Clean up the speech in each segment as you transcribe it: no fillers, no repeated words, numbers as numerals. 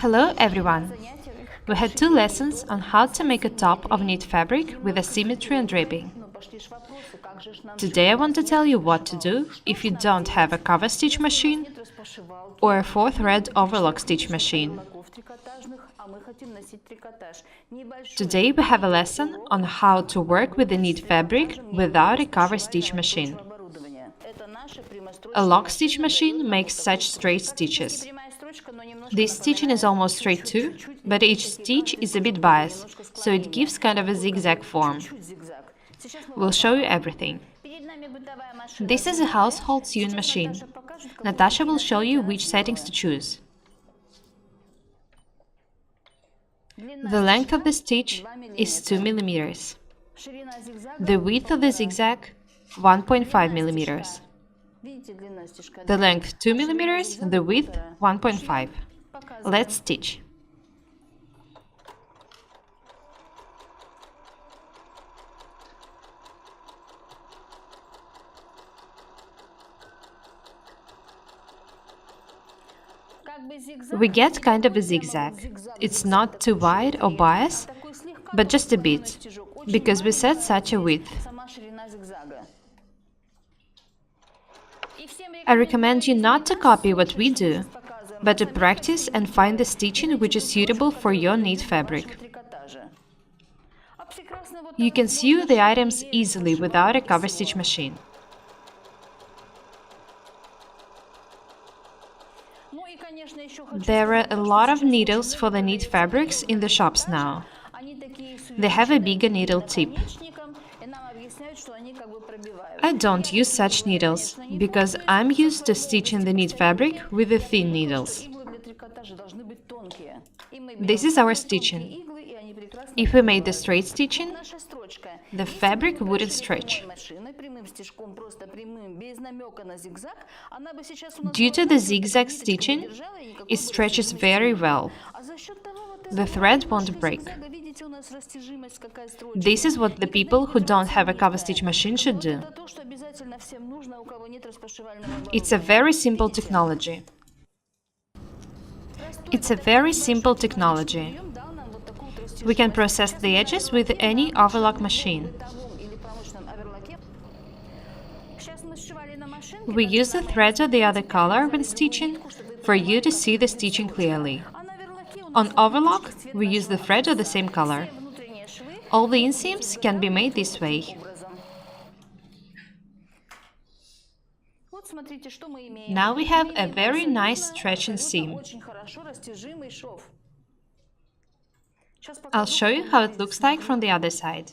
Hello everyone! We had two lessons on how to make a top of knit fabric with asymmetry and draping. Today I want to tell you what to do if you don't have a cover stitch machine or a 4-thread overlock stitch machine. Today we have a lesson on how to work with the knit fabric without a cover stitch machine. A lock stitch machine makes such straight stitches. This stitching is almost straight too, but each stitch is a bit biased, so it gives kind of a zigzag form. We'll show you everything. This is a household sewing machine. Natasha will show you which settings to choose. The length of the stitch is 2 mm. The width of the zigzag 1.5 mm. The length 2 mm, the width 1.5. Let's stitch. We get kind of a zigzag. It's not too wide or biased, but just a bit, because we set such a width. I recommend you not to copy what we do, but to practice and find the stitching which is suitable for your knit fabric. You can sew the items easily without a cover stitch machine. There are a lot of needles for the knit fabrics in the shops now. They have a bigger needle tip. I don't use such needles, because I'm used to stitching the knit fabric with the thin needles. This is our stitching. If we made the straight stitching, the fabric wouldn't stretch. Due to the zigzag stitching, it stretches very well. The thread won't break. This is what the people who don't have a cover stitch machine should do. It's a very simple technology. We can process the edges with any overlock machine. We use the threads of the other color when stitching for you to see the stitching clearly. On overlock, we use the thread of the same color. All the inseams can be made this way. Now we have a very nice stretching seam. I'll show you how it looks like from the other side.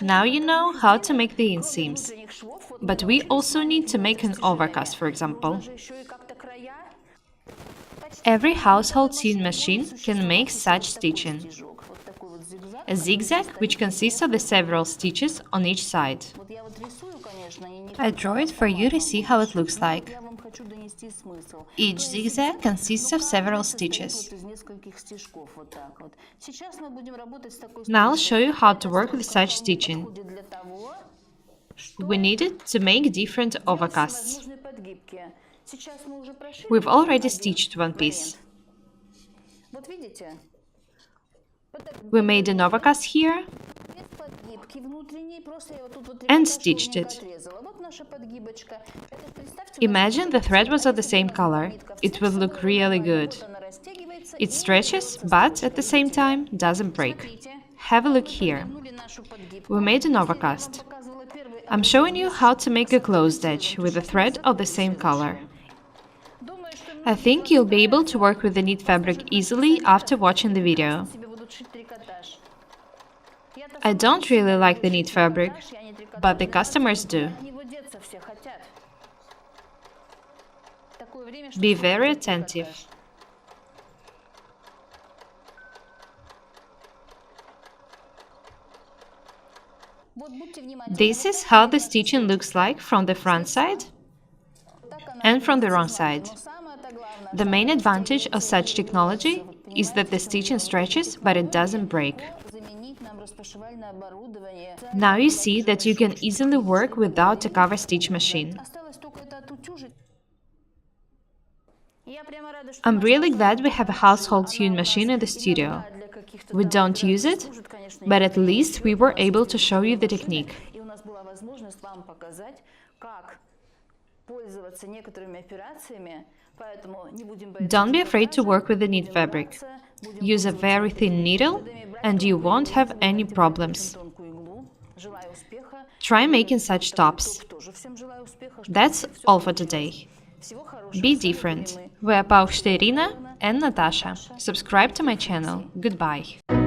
Now you know how to make the inseams, but we also need to make an overcast, for example. Every household sewing machine can make such stitching. A zigzag, which consists of the several stitches on each side. I draw it for you to see how it looks like. Each zigzag consists of several stitches. Now I'll show you how to work with such stitching. We need it to make different overcasts. We've already stitched one piece. We made an overcast here and stitched it. Imagine the thread was of the same color. It would look really good. It stretches, but at the same time doesn't break. Have a look here. We made an overcast. I'm showing you how to make a closed edge with a thread of the same color. I think you'll be able to work with the knit fabric easily after watching the video. I don't really like the knit fabric, but the customers do. Be very attentive. This is how the stitching looks like from the front side and from the wrong side. The main advantage of such technology is that the stitching stretches, but it doesn't break. Now you see that you can easily work without a cover stitch machine. I'm really glad we have a household tune machine in the studio. We don't use it, but at least we were able to show you the technique. Don't be afraid to work with the knit fabric. Use a very thin needle and you won't have any problems. Try making such tops. That's all for today. Be different. We are Paukshte Irina and Natasha. Subscribe to my channel. Goodbye.